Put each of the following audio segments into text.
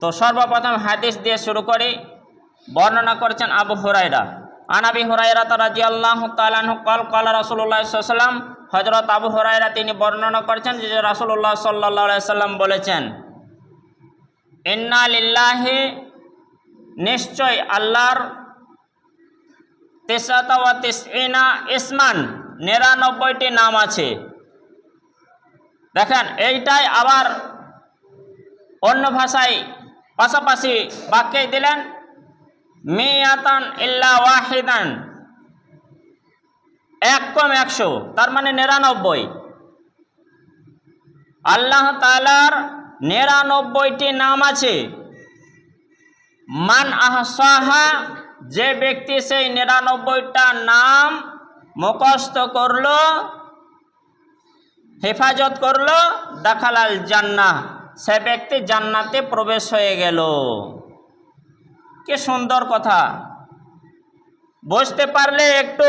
তো সর্বপ্রথম হাদিস দিয়ে শুরু করি। বর্ণনা করেছেন আবু হুরায়রা। আন আবি হুরায়রা রাদিয়াল্লাহু তাআলা আনহু ক্বাল ক্বালা রাসূলুল্লাহ সাল্লাল্লাহু আলাইহি ওয়াসাল্লাম, হযরত আবু হুরায়রা তিনি বর্ণনা করেছেন যে রাসূলুল্লাহ সাল্লাল্লাহু আলাইহি ওয়াসাল্লাম বলেছেন, ইন্না লিল্লাহি, নিশ্চয় আল্লাহর 99 ইসমান, 99টি নাম আছে। দেখেন এইটাই আবার অন্য ভাষায় পাশাপাশি বাক্যে দিলেন, মিয়াতান ইল্লা ওয়াহিদান, 1 কম 100, তার মানে 99। আল্লাহ তাআলার 99টি নাম আছে। মান আহসাহা, যে ব্যক্তি সেই 99টা নাম মুখস্থ করলো, হেফাজত করলো, দাখালাল জান্নাহ, সে ব্যক্তি জান্নাতে প্রবেশ হয়ে গেল। কি সুন্দর কথা! বুঝতে পারলে একটু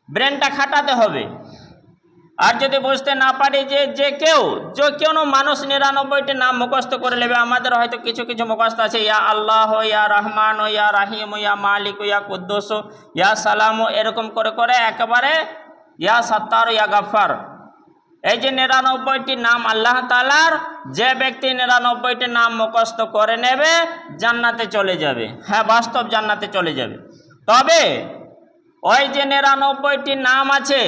ব্রেনটা খাটাতে হবে। আর যদি বুঝতে না পারি যে কোনো মানুষ 99টি নাম মুখস্থ করে নেবে। আমাদের হয়তো কিছু কিছু মুখস্থ আছে, ইয়া আল্লাহ, ইয়া রহমান, ইয়া রাহিম, ইয়া মালিক, ইয়া কুদ্দুস, ইয়া সালাম, এরকম করে করে একেবারে ইয়া সাত্তার, ইয়া গাফফার। এই যে 99টি নাম আল্লাহ তাআলার, যে ব্যক্তি 99টি নাম মুখস্থ করে নেবে জান্নাতে চলে যাবে। হ্যাঁ, বাস্তব জান্নাতে চলে যাবে। তবে ওই যে 99টি নাম আছে,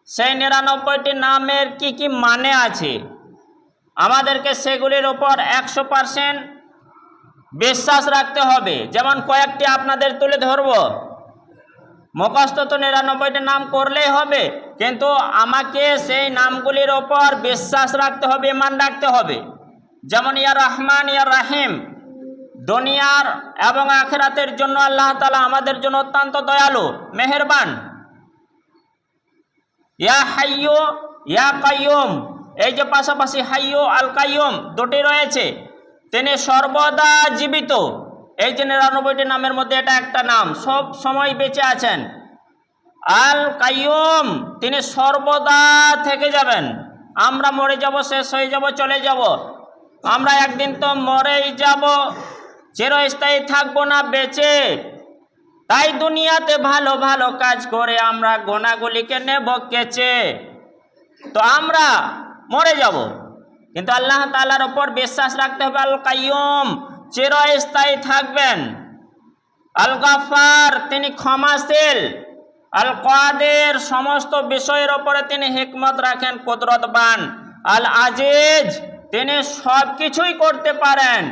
সেই 99টি নামের কি কি মানে আছে, আমাদেরকে সেগুলির ওপর 100% বিশ্বাস রাখতে হবে। যেমন কয়েকটি আপনাদের তুলে ধরব। মুখস্থ তো 99টি নাম করলেই হবে, কিন্তু আমাকে সেই নামগুলির ওপর বিশ্বাস রাখতে হবে, ঈমান রাখতে হবে। যেমন ইয়া রহমান, ইয়া রাহিম, দুনিয়ার এবং আখিরাতের জন্য আল্লাহ তাআলা আমাদের জন্য অত্যন্ত দয়ালু, মেহেরবান। ইয়া হাইয়্যু, ইয়া কাইয়্যুম, এই যে পাশাপাশি হাইয়্যু আল কাইয়্যুম দুটি রয়েছে, তিনি সর্বদা জীবিত। এই যে 99টি নামের মধ্যে এটা একটা নাম, সব সময় বেঁচে আছেন। আল কাইয়্যুম, তিনি সর্বদা থেকে যাবেন। আমরা মরে যাব, শেষ হয়ে যাব, চলে যাব। আমরা একদিন তো মরেই যাব, চিরস্থায়ী থাকবো না বেঁচে। তাই দুনিয়াতে ভালো ভালো কাজ করে আমরা গোনাগুলিকে নেব কেচে। তো আমরা মরে যাব, কিন্তু আল্লাহ তাআলার উপর বিশ্বাস রাখতে হবে। আল কাইয়্যুম, চিরস্থায়ী থাকবেন। আল গাফফার, তিনি ক্ষমাশীল। আল কাদের, সমস্ত বিষয়ের উপরে তিনি হিকমত রাখেন, কুদরতবান। আল আজিজ, তিনি সব কিছুই করতে পারেন।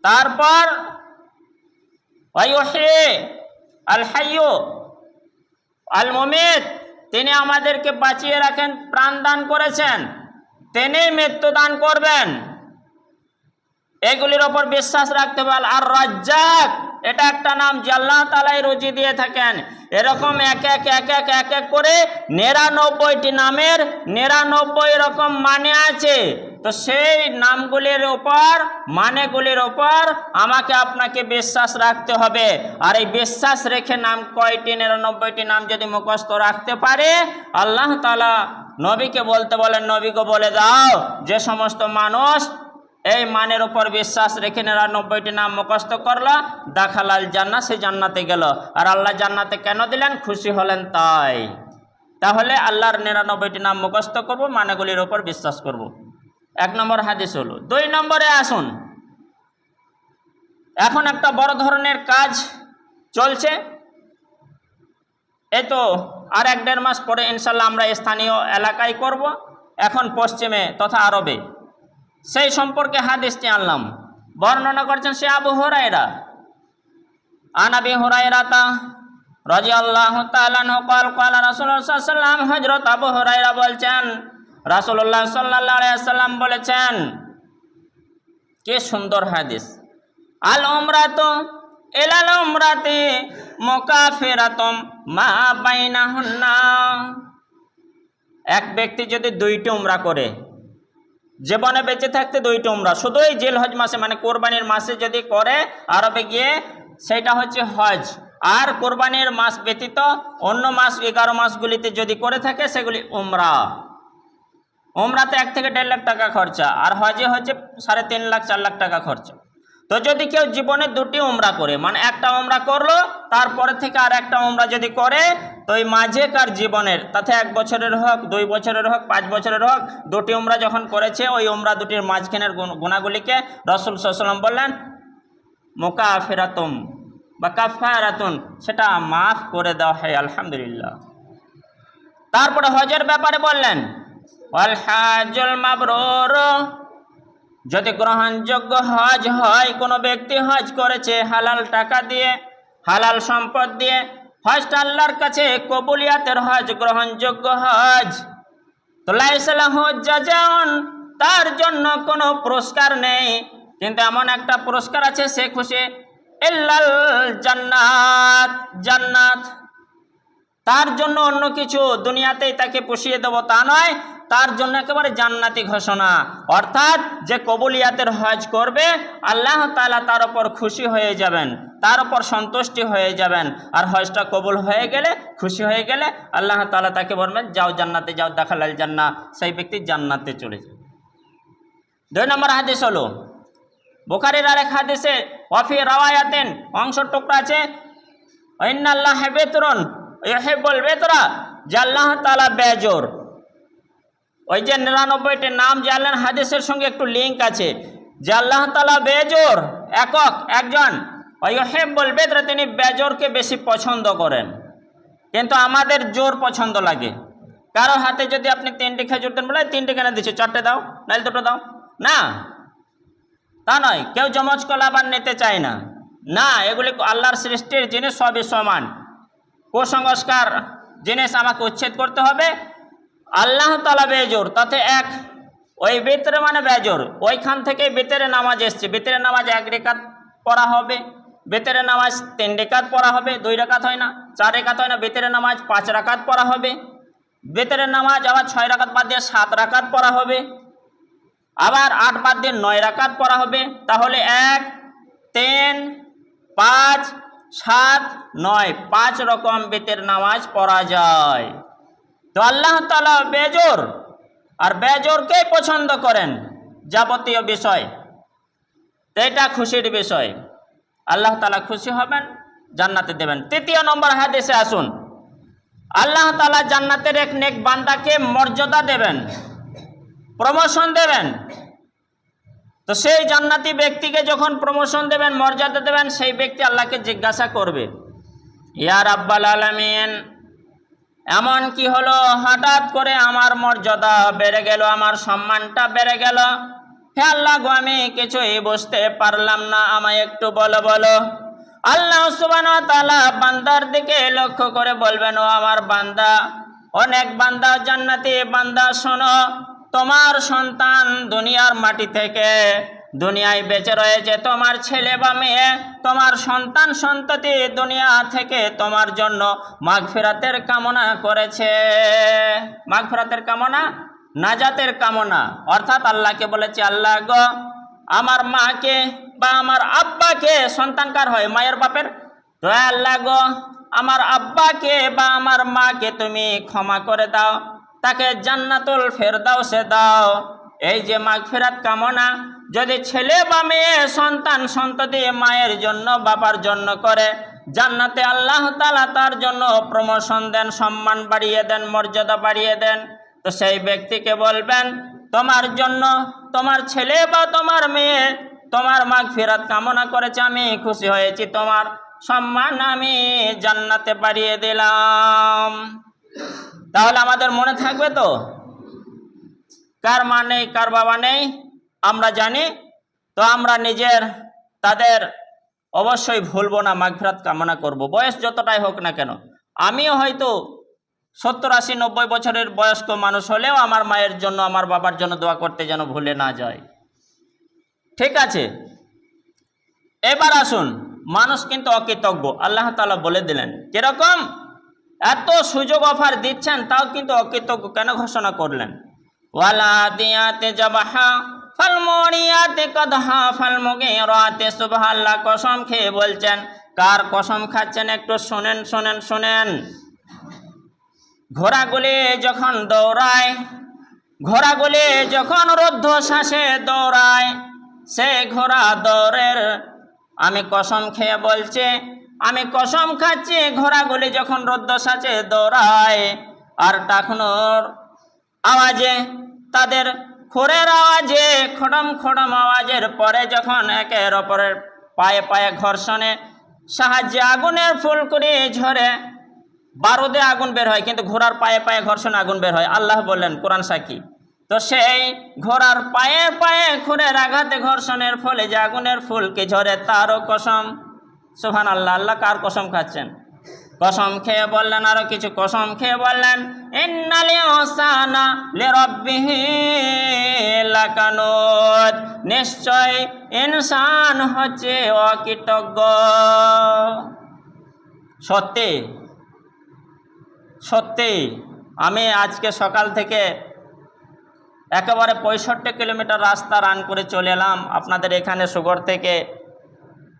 তারপর ওয়ায়ুহি আল হাইয়্যু আল মুমিত, তিনি আমাদেরকে বাঁচিয়ে রাখেন, প্রাণ দান করেছেন, তিনি মৃত্যু দান করবেন। এগুলির ওপর বিশ্বাস রাখতে হবে। আর রাজ্জাক, এটা একটা নাম যে আল্লাহ তাআলাই রুজি দিয়ে থাকেন। এরকম এক এক করে 99টি নামের 99 রকম মানে আছে। তো সেই নামগুলির ওপর, মানেগুলির ওপর আমাকে আপনাকে বিশ্বাস রাখতে হবে। আর এই বিশ্বাস রেখে নাম কয়টি, 99টি নাম যদি মুখস্থ রাখতে পারে, আল্লাহ তাআলা নবীকে বলতে বলেন, নবীকে বলে দাও যে সমস্ত মানুষ এই মানের উপর বিশ্বাস রেখে 99টি নাম মুখস্থ করলো, দাখালাল জান্নাহ, সে জান্নাতে গেল। আর আল্লাহ জান্নাতে কেন দিলেন? খুশি হলেন তাই। তাহলে আল্লাহর 99টি নাম মুখস্থ করব, মানেগুলির উপর বিশ্বাস করব। 1 নম্বর হাদিস হলো। 2 নম্বরে আসুন, এখন একটা বড় ধরনের কাজ চলছে। এই তো আর 1-1.5 মাস পরে ইনশাল্লাহ আমরা স্থানীয় এলাকায় করব, এখন পশ্চিমে তথা আরবে। সেই সম্পর্কে হাদিসটি আনলাম। বর্ণনা করছেন সে আবু হুরায়রা। আন আবি হুরায়রা রাদিয়াল্লাহু তাআলা আনহু ক্বাল ক্বালা রাসূলুল্লাহ সাল্লাল্লাহু আলাইহি ওয়াসাল্লাম, হযরত আবু হুরায়রা বলছেন রাসূলুল্লাহ সাল্লাল্লাহু আলাইহি ওয়াসাল্লাম বলেছেন। কি সুন্দর হাদিস! আল উমরাতু ইলাল উমরাতি মুকাফিরাতুম মা বাইনাহুন্না, এক ব্যক্তি যদি 2টি উমরা করে, জীবনে বেঁচে থাকতে 2টি উমরা, শুধু এই জিলহজ মাসে মানে কোরবানির মাসে যদি করে আরবে গিয়ে, সেটা হচ্ছে হজ। আর কোরবানির মাস ব্যতীত অন্য মাস 11 মাসগুলিতে যদি করে থাকে, সেগুলি উমরা। উমরাতে 1 থেকে 1.5 লাখ টাকা খরচা, আর হজে হচ্ছে 3.5 লাখ 4 লাখ টাকা খরচা। তো যদি কেউ জীবনে 2টি উমরা করে, মানে একটা উমরা করলো, তারপরে থেকে আর একটা উমরা যদি করে, তো এই মাঝেকার জীবনের, তাতে 1 বছরের হোক, 2 বছরের হোক, 5 বছরের হোক, 2টি উমরা যখন করেছে, ওই উমরা 2টির মাঝখানের গুণাগুলিকে রাসূল সাল্লাল্লাহু আলাইহি ওয়াসাল্লাম বললেন মুকাফিরাতুম বা কাফারাতুন, সেটা মাফ করে দেওয়া হয়। আলহামদুলিল্লাহ। তারপরে হজের ব্যাপারে বললেন ওয়াল হাজ্জুল মাবরুর, যদি গ্রহণযোগ্য হজ হয়, কোনো ব্যক্তি হজ করেছে হালাল টাকা দিয়ে, হালাল সম্পদ দিয়ে, হজটা আল্লাহর কাছে কবুলিয়াতের হজ, গ্রহণযোগ্য হজ, তো লাইসা লাহু জাযাউন, তার জন্য কোনো পুরস্কার নেই, কিন্তু এমন একটা পুরস্কার আছে, সে খুশি ইল্লাল জান্নাত, জান্নাত। তার জন্য অন্য কিছু দুনিয়াতেই তাকে পুষিয়ে দেবো তা নয়, তার জন্য একেবারে জান্নাতি ঘোষণা। অর্থাৎ যে কবুলিয়াতের হজ করবে, আল্লাহ তাআলা তার উপর খুশি হয়ে যাবেন, তার উপর সন্তুষ্টি হয়ে যাবেন, আর হজটা কবুল হয়ে গেলে, খুশি হয়ে গেলে আল্লাহ তাআলা তাকে বলবেন যাও জান্নাতে যাও, দাখালাল জান্নাহ, সেই ব্যক্তি জান্নাতে চলে যাবে। 2 নম্বর হাদিস হলো বুখারীর আরেক হাদিসে ওয়াফি রাওয়ায়াতিন, অংশ টুকরা আছে, ইন্নাল্লাহা বিতরুন ইউহিব্বুল বিতরা, যে আল্লাহ তাআলা বেজোর। ওই যে 99টি নাম যে আল্লাহ হাদিসের সঙ্গে একটু লিঙ্ক আছে, যে আল্লাহ তাআলা বেজোর, একক, একজন, ইউহিব্বুল বিতরা, তিনি বেজোরকে বেশি পছন্দ করেন। কিন্তু আমাদের জোর পছন্দ লাগে। কারো হাতে যদি আপনি 3টি খেজুর দেন, বলে 3টি কেন দিচ্ছ, 4টে দাও, নাহলে 2টো দাও, না, তা নয়। কেউ যমজ কলা আবার নিতে চায় না, না, এগুলি আল্লাহর সৃষ্টির জিনিস, সবই সমান। কুসংস্কার জিনিস আমাকে উচ্ছেদ করতে হবে। আল্লাহ তাআলা বেজোর, তাতে এক, ওই বিতরে মানে বেজোর, ওইখান থেকে বিতরে নামাজ এসছে। বিতরে নামাজ 1 রাকাত পড়া হবে, বিতরে নামাজ 3 রাকাত পড়া হবে, 2 রাকাত হয় না, 4 রাকাত হয় না, বিতরে নামাজ 5 রাকাত পড়া হবে, বিতরে নামাজ আবার 6 রাকাত বাদ দিয়ে 7 রাকাত পড়া হবে, আবার 8 বাদ দিয়ে 9 রাকাত পড়া হবে। তাহলে 1, 3, 5, 7, 9, 5 রকম বিতের নামাজ পড়া যায়। তো আল্লাহ তাআলা বেজোর, আর বেজোরকে পছন্দ করেন যাবতীয় বিষয়, তো এটা খুশির বিষয়। আল্লাহ তাআলা খুশি হবেন, জান্নাতে দেবেন। 3 নম্বর হাদিসে আসুন, আল্লাহ তাআলা জান্নাতের এক নেক বান্দাকে মর্যাদা দেবেন, প্রমোশন দেবেন। তো সেই জান্নাতি ব্যক্তিকে যখন প্রমোশন দেবেন, মর্যাদা দেবেন, সেই ব্যক্তি আল্লাহকে জিজ্ঞাসা করবে ইয়া রাব্বাল আলামিন, এমন কি হলো হঠাৎ করে আমার মর্যাদা বেড়ে গেল, আমার সম্মানটা বেড়ে গেল, হে আল্লাহ গো, আমি কিছুই বুঝতে পারলাম না, আমায় একটু বলো বলো। আল্লাহ সুবহানাহু ওয়া তাআলা বান্দার দিকে লক্ষ্য করে বলবেন, ও আমার বান্দা, অনেক বান্দা, জান্নাতি বান্দা, শোনো, তোমার সন্তান দুনিয়ার মাটি থেকে দুনিয়ায় বেঁচে রয়েছে, তোমার ছেলে বা মেয়ে, তোমার সন্তান সন্ততি দুনিয়া থেকে তোমার জন্য মাগফিরাতের কামনা করেছে। মাগফিরাতের কামনা, নাজাতের কামনা, অর্থাৎ আল্লাহকে বলেছে আল্লাহ গো, আমার মাকে বা আমার আব্বাকে, সন্তান কার হয়, মায়ের বাপের, তো আল্লাহ গো, আমার আব্বাকে বা আমার মাকে তুমি ক্ষমা করে দাও, তাকে জান্নাতুল ফেরদাউসে দাও। এই যে মাগফিরাত কামনা যদি ছেলে বা মেয়ে, সন্তান সন্ততি মায়ের জন্য, বাবার জন্য করে, জান্নাতে আল্লাহ তাআলা তার জন্য প্রমোশন দেন, সম্মান বাড়িয়ে দেন, মর্যাদা বাড়িয়ে দেন। তো সেই ব্যক্তিকে বলবেন, তোমার জন্য তোমার ছেলে বা তোমার মেয়ে তোমার মাগফিরাত কামনা করেছে, আমি খুশি হয়েছি, তোমার সম্মান আমি জান্নাতে বাড়িয়ে দিলাম। তাহলে আমাদের মনে থাকবে তো, কার মা নেই, কার বাবা নেই আমরা জানি, তো আমরা নিজের তাদের অবশ্যই ভুলবো না, মাগফিরাত কামনা করব, বয়স যতটাই হোক না কেন। আমিও হয়তো 70, 80, 90 বছরের বয়স্ক মানুষ হলেও আমার মায়ের জন্য, আমার বাবার জন্য দোয়া করতে যেন ভুলে না যায়। ঠিক আছে, এবার আসুন, মানুষ কিন্তু অকৃতজ্ঞ, আল্লাহ তাআলা বলে দিলেন কিরকম, এত সুযোগ অফার দিচ্ছেন তাও কিন্তু অকৃতজ্ঞ কেন ঘোষণা করলেন। ওয়ালা দিয়াতে জাবাহা ফালমুরিয়াতে কাদহা ফালমুগীরাতে সুবহা, আল্লাহ কসম খেয়ে বলছেন, কার কসম খাচ্ছেন একটু শুনেন, শুনেন, শুনেন। ঘোড়াগুলি যখন দৌড়ায়, ঘোড়াগুলি যখন রুদ্ধশ্বাসে দৌড়ায়, সে ঘোড়া দৌড়ের আমি কসম খেয়ে বলছি, আমি কসম খাচ্ছি, ঘোড়াগুলি যখন রুদ্ধশ্বাসে দৌড়ায় আর টাকনোর আওয়াজে, তাদের খুরের আওয়াজে, খড়ম খড়ম আওয়াজের পরে যখন একের অপরের পায়ে পায়ে ঘর্ষণে সাহায্যে আগুনের ফুলকুড়ি ঝরে বারুদে আগুন বের হয়, কিন্তু ঘোড়ার পায়ে পায়ে ঘর্ষণে আগুন বের হয়। আল্লাহ বললেন, কোরআন সাক্ষী। তো সেই ঘোড়ার পায়ে পায়ে খুরের আঘাতে ঘর্ষণের ফলে যে আগুনের ফুলকে ঝরে, তারও কসম। সুবহানাল্লাহ। আল্লাহ কার কসম খাচ্ছেন? কসম খেয়ে বললেন, আরো কিছু কসম খেয়ে বললেন, ইন্নাল ইনসানা লিরাব্বিহি লাকানুত, নিশ্চয় ইনসান হচ্ছে অকৃতজ্ঞ। সত্যি সত্যি আমি আজকে সকাল থেকে একেবারে 65 কিলোমিটার রাস্তা রান করে চলে এলাম আপনাদের এখানে সুগর থেকে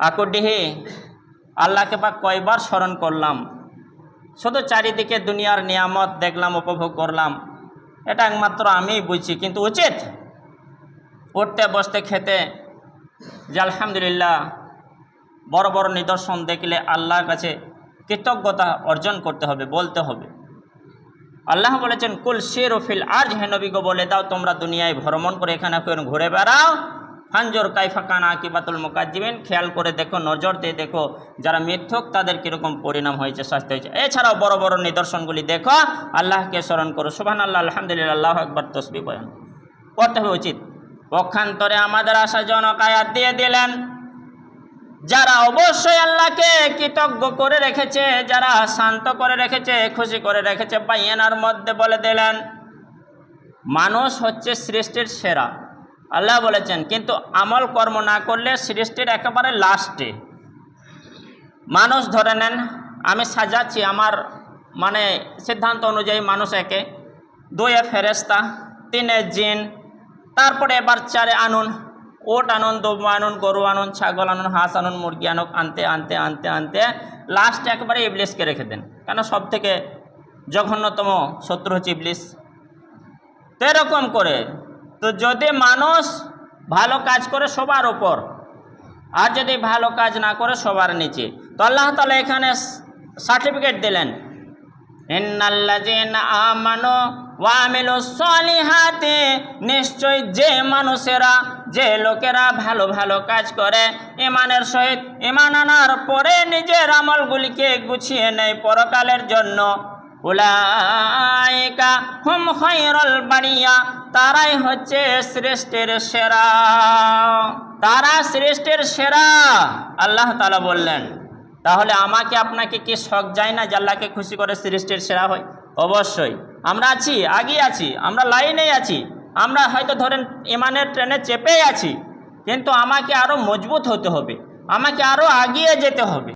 আকুডিহি। আল্লাহকে পাক কয়বার স্মরণ করলাম, শুধু চারিদিকে দুনিয়ার নিয়ামত দেখলাম, উপভোগ করলাম, এটা একমাত্র আমিই বুঝছি। কিন্তু উচিত উঠতে বসতে খেতে যে আলহামদুলিল্লাহ, বড় বড় নিদর্শন দেখলে আল্লাহর কাছে কৃতজ্ঞতা অর্জন করতে হবে, বলতে হবে। আল্লাহ বলেছেন, কুল সিরু ফিল আরজ, হে নবীকে বলে দাও, তোমরা দুনিয়ায় ভ্রমণ করে এখানে ঘুরে বেড়াও, ফানজুর কাইফা কানা আকিবাতুল মুকাজ্জিবিন, খেয়াল করে দেখো, নজর দিয়ে দেখো, যারা মিথ্যক তাদের কীরকম পরিণাম হয়েছে, শাস্তি হয়েছে। এছাড়াও বড় বড় নিদর্শনগুলি দেখো, আল্লাহকে স্মরণ করো। সুবহানাল্লাহ, আলহামদুলিল্লাহ, আল্লাহু আকবার, তাসবিহ বয়ান করতে হবে, উচিত। পক্ষান্তরে আমাদের আশাজনক আয়াত দিয়ে দিলেন, যারা অবশ্যই আল্লাহকে কৃতজ্ঞ করে রেখেছে, যারা শান্ত করে রেখেছে, খুশি করে রেখেছে, বাইয়ানার মধ্যে বলে দিলেন, মানুষ হচ্ছে সৃষ্টির সেরা। আল্লাহ বলেছেন, কিন্তু আমল কর্ম না করলে সৃষ্টির একেবারে লাস্টে মানুষ। ধরে নেন আমি সাজাচ্ছি, আমার মানে সিদ্ধান্ত অনুযায়ী মানুষ একে, 2 ফেরেশতা, 3 জিন, তারপরে এবার 4 আনুন, ওট আনুন, দুম্বা আনুন, গরু আনুন, ছাগল আনুন, হাঁস আনুন, মুরগি আনুন, আনতে আনতে আনতে আনতে লাস্টে একবারে ইবলিসকে রেখে দেন, কেন সব থেকে জঘন্যতম শত্রু হচ্ছে ইবলিস। তো এরকম করে, তো যদি মানুষ ভালো কাজ করে সবার ওপর, আর যদি ভালো কাজ না করে সবার নিচে, তো আল্লাহ তাআলা এখানে সার্টিফিকেট দিলেন, ইন্নাল্লাযীনা আমানু ওয়া আমিলুস সলিহাতি, নিশ্চয় যে মানুষেরা, যে লোকেরা ভালো ভালো কাজ করে, ঈমানের সহিত, ঈমান আনার পরে নিজের আমলগুলিকে গুছিয়ে নেয় পরকালের জন্য, উলাইকা হুম খায়রুল বারিয়া, তারাই হচ্ছে সৃষ্টির সেরা, তারা সৃষ্টির সেরা। আল্লাহ তাআলা বললেন, তাহলে আমাকে আপনাকে কি শখ যায় না যে আল্লাহকে খুশি করে সৃষ্টির সেরা হয়? অবশ্যই। আমরা আছি, আগে আছি, আমরা লাইনেই আছি, আমরা হয়তো ধরেন ইমানের ট্রেনে চেপেই আছি, কিন্তু আমাকে আরও মজবুত হতে হবে, আমাকে আরও এগিয়ে যেতে হবে।